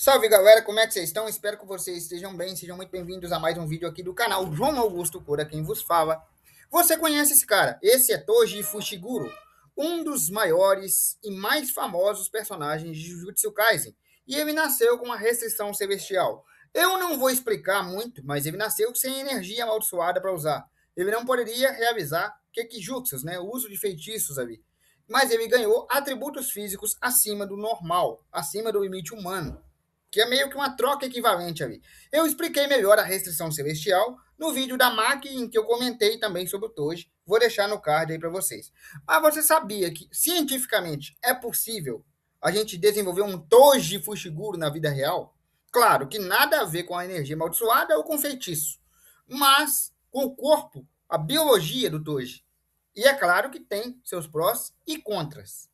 Salve galera, como é que vocês estão? Espero que vocês estejam bem, sejam muito bem-vindos a mais um vídeo aqui do canal João Augusto Cura, quem vos fala. Você conhece esse cara? Esse é Toji Fushiguro, um dos maiores e mais famosos personagens de Jujutsu Kaisen, e ele nasceu com uma restrição celestial. Eu não vou explicar muito, mas ele nasceu sem energia amaldiçoada para usar. Ele não poderia realizar Kekijutsus, né, o uso de feitiços ali. Mas ele ganhou atributos físicos acima do normal, acima do limite humano, que é meio que uma troca equivalente ali. Eu expliquei melhor a restrição celestial no vídeo da MAC, em que eu comentei também sobre o Toji. Vou deixar no card aí para vocês. Mas você sabia que, cientificamente, é possível a gente desenvolver um Toji Fushiguro na vida real? Claro que nada a ver com a energia amaldiçoada ou com feitiço, mas com o corpo, a biologia do Toji. E é claro que tem seus prós e contras.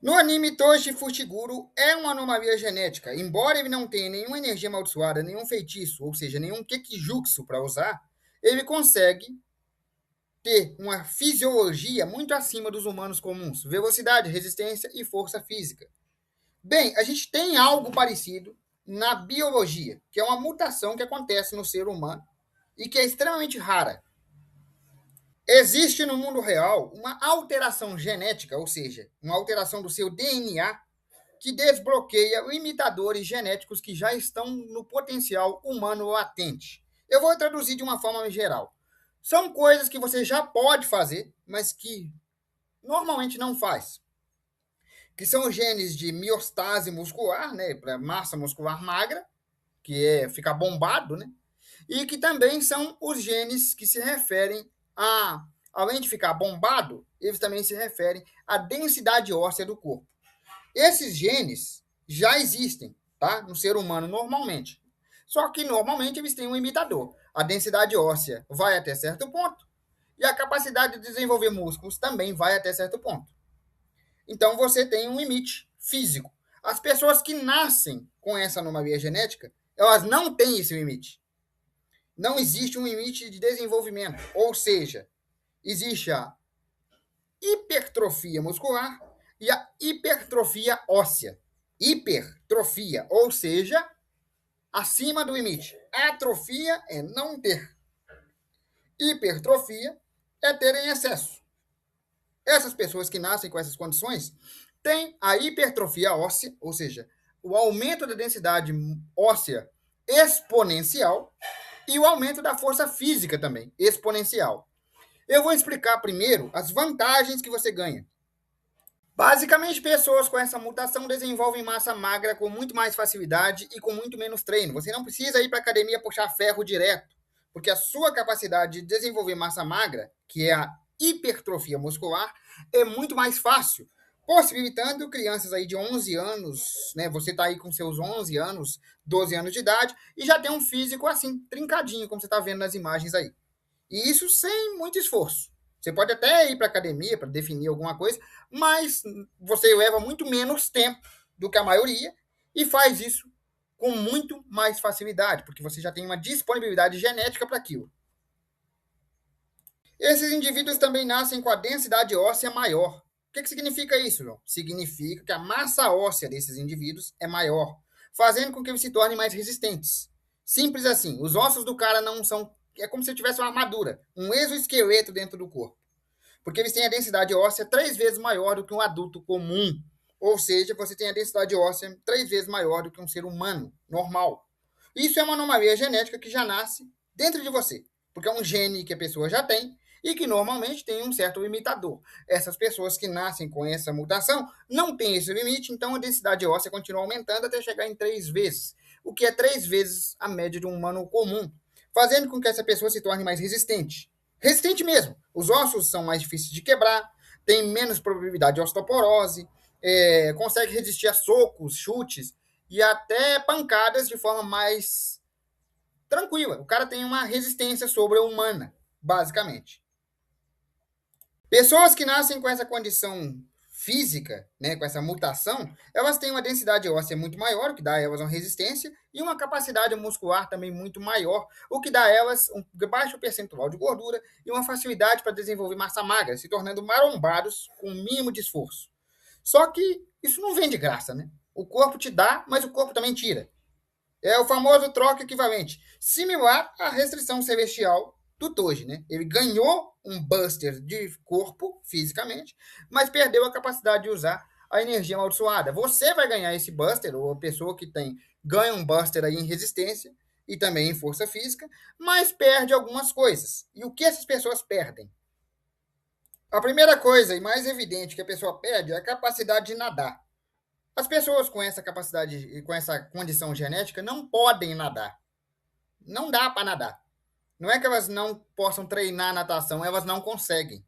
No anime, Toshi Fushiguro é uma anomalia genética. Embora ele não tenha nenhuma energia amaldiçoada, nenhum feitiço, ou seja, nenhum Kekijutsu para usar, ele consegue ter uma fisiologia muito acima dos humanos comuns. Velocidade, resistência e força física. Bem, a gente tem algo parecido na biologia, que é uma mutação que acontece no ser humano e que é extremamente rara. Existe no mundo real uma alteração genética, ou seja, uma alteração do seu DNA que desbloqueia imitadores genéticos que já estão no potencial humano latente. Eu vou traduzir de uma forma geral. São coisas que você já pode fazer, mas que normalmente não faz. Que são os genes de miostase muscular, né, para massa muscular magra, que é ficar bombado, né? E que também são os genes que se referem a, além de ficar bombado, eles também se referem à densidade óssea do corpo. Esses genes já existem, tá? No ser humano normalmente. Só que normalmente eles têm um imitador. A densidade óssea vai até certo ponto e a capacidade de desenvolver músculos também vai até certo ponto. Então você tem um limite físico. As pessoas que nascem com essa anomalia genética, elas não têm esse limite. Não existe um limite de desenvolvimento, ou seja, existe a hipertrofia muscular e a hipertrofia óssea. Hipertrofia, ou seja, acima do limite. Atrofia é não ter. Hipertrofia é ter em excesso. Essas pessoas que nascem com essas condições têm a hipertrofia óssea, ou seja, o aumento da densidade óssea exponencial e o aumento da força física também, exponencial. Eu vou explicar primeiro as vantagens que você ganha. Basicamente, pessoas com essa mutação desenvolvem massa magra com muito mais facilidade e com muito menos treino. Você não precisa ir para a academia puxar ferro direto, porque a sua capacidade de desenvolver massa magra, que é a hipertrofia muscular, é muito mais fácil, possibilitando crianças aí de 11 anos, né? Você está aí com seus 11 anos, 12 anos de idade e já tem um físico assim, trincadinho, como você está vendo nas imagens aí. E isso sem muito esforço. Você pode até ir para a academia para definir alguma coisa, mas você leva muito menos tempo do que a maioria e faz isso com muito mais facilidade, porque você já tem uma disponibilidade genética para aquilo. Esses indivíduos também nascem com a densidade óssea maior. O que significa isso, João? Significa que a massa óssea desses indivíduos é maior, fazendo com que eles se tornem mais resistentes. Simples assim. Os ossos do cara não são. É como se tivesse uma armadura, um exoesqueleto dentro do corpo. Porque eles têm a densidade óssea 3 vezes maior do que um adulto comum. Ou seja, você tem a densidade óssea 3 vezes maior do que um ser humano normal. Isso é uma anomalia genética que já nasce dentro de você, porque é um gene que a pessoa já tem e que normalmente tem um certo limitador. Essas pessoas que nascem com essa mutação não têm esse limite, então a densidade óssea continua aumentando até chegar em 3 vezes, o que é 3 vezes a média de um humano comum, fazendo com que essa pessoa se torne mais resistente. Resistente mesmo. Os ossos são mais difíceis de quebrar, tem menos probabilidade de osteoporose, consegue resistir a socos, chutes e até pancadas de forma mais tranquila. O cara tem uma resistência sobre-humana, basicamente. Pessoas que nascem com essa condição física, né, com essa mutação, elas têm uma densidade óssea muito maior, o que dá a elas uma resistência, e uma capacidade muscular também muito maior, o que dá a elas um baixo percentual de gordura e uma facilidade para desenvolver massa magra, se tornando marombados com o mínimo de esforço. Só que isso não vem de graça, né? O corpo te dá, mas o corpo também tira. É o famoso troca equivalente, similar à restrição celestial do Toji, né? Ele ganhou um buster de corpo, fisicamente, mas perdeu a capacidade de usar a energia amaldiçoada. Você vai ganhar esse buster, ou a pessoa que tem ganha um buster aí em resistência e também em força física, mas perde algumas coisas. E o que essas pessoas perdem? A primeira coisa e mais evidente que a pessoa perde é a capacidade de nadar. As pessoas com essa capacidade e com essa condição genética não podem nadar. Não dá para nadar. Não é que elas não possam treinar natação, elas não conseguem.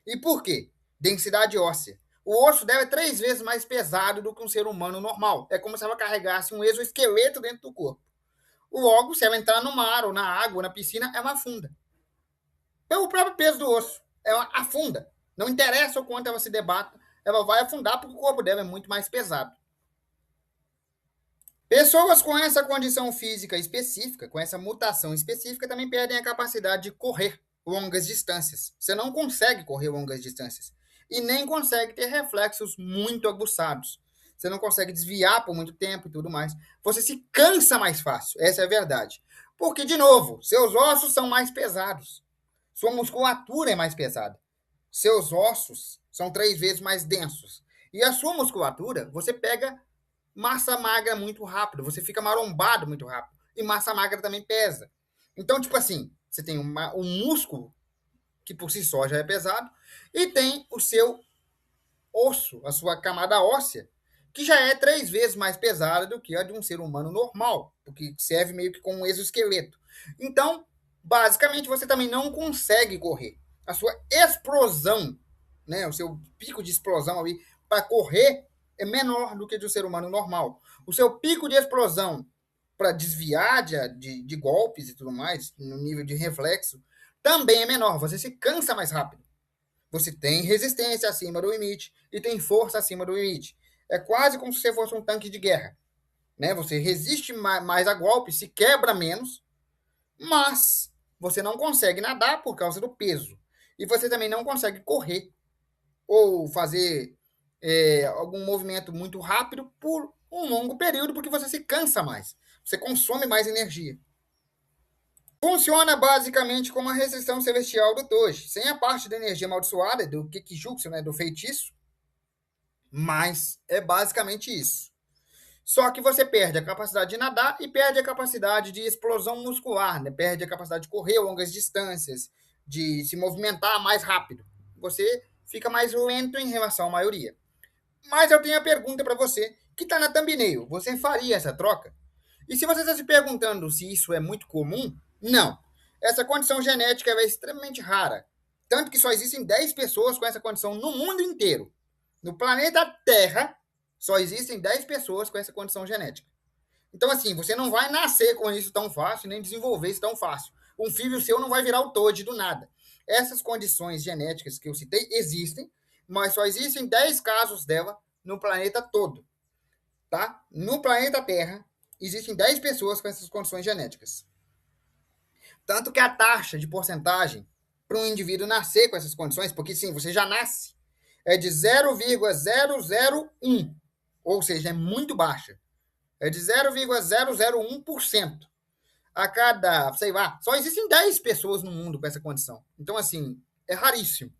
E por quê? Densidade óssea. O osso deve 3 vezes mais pesado do que um ser humano normal. É como se ela carregasse um exoesqueleto dentro do corpo. Logo, se ela entrar no mar, ou na água, ou na piscina, ela afunda. Pelo próprio peso do osso. Ela afunda. Não interessa o quanto ela se debata, ela vai afundar porque o corpo dela é muito mais pesado. Pessoas com essa condição física específica, com essa mutação específica, também perdem a capacidade de correr longas distâncias. Você não consegue correr longas distâncias. E nem consegue ter reflexos muito aguçados. Você não consegue desviar por muito tempo e tudo mais. Você se cansa mais fácil, essa é a verdade. Porque, de novo, seus ossos são mais pesados. Sua musculatura é mais pesada. Seus ossos são 3 vezes mais densos. E a sua musculatura, você pega massa magra muito rápido, você fica marombado muito rápido. E massa magra também pesa. Então, tipo assim, você tem um músculo, que por si só já é pesado, e tem o seu osso, a sua camada óssea, que já é 3 vezes mais pesada do que a de um ser humano normal, porque serve meio que como um exoesqueleto. Então, basicamente, você também não consegue correr. A sua explosão, né, o seu pico de explosão ali para correr é menor do que de um ser humano normal. O seu pico de explosão para desviar de golpes e tudo mais, no nível de reflexo, também é menor. Você se cansa mais rápido. Você tem resistência acima do limite e tem força acima do limite. É quase como se você fosse um tanque de guerra. Né? Você resiste mais a golpes, se quebra menos, mas você não consegue nadar por causa do peso. E você também não consegue correr ou fazer algum movimento muito rápido por um longo período, porque você se cansa mais. Você consome mais energia. Funciona basicamente como a restrição celestial do Toji, sem a parte da energia amaldiçoada, do Kikijutsu, né, do feitiço, mas é basicamente isso. Só que você perde a capacidade de nadar e perde a capacidade de explosão muscular, né? Perde a capacidade de correr longas distâncias, de se movimentar mais rápido. Você fica mais lento em relação à maioria. Mas eu tenho a pergunta para você, que está na thumbnail. Você faria essa troca? E se você está se perguntando se isso é muito comum, não. Essa condição genética é extremamente rara. Tanto que só existem 10 pessoas com essa condição no mundo inteiro. No planeta Terra, só existem 10 pessoas com essa condição genética. Então, assim, você não vai nascer com isso tão fácil, nem desenvolver isso tão fácil. Um filho seu não vai virar o Toad do nada. Essas condições genéticas que eu citei existem, mas só existem 10 casos dela no planeta todo. Tá? No planeta Terra, existem 10 pessoas com essas condições genéticas. Tanto que a taxa de porcentagem para um indivíduo nascer com essas condições, porque sim, você já nasce, é de 0,001, ou seja, é muito baixa. É de 0,001%. A cada, sei lá, só existem 10 pessoas no mundo com essa condição. Então, assim, é raríssimo.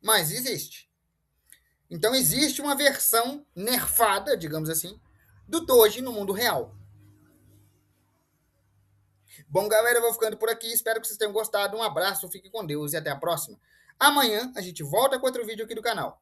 Mas existe. Então, existe uma versão nerfada, digamos assim, do Toji no mundo real. Bom, galera, eu vou ficando por aqui. Espero que vocês tenham gostado. Um abraço, fique com Deus e até a próxima. Amanhã a gente volta com outro vídeo aqui do canal.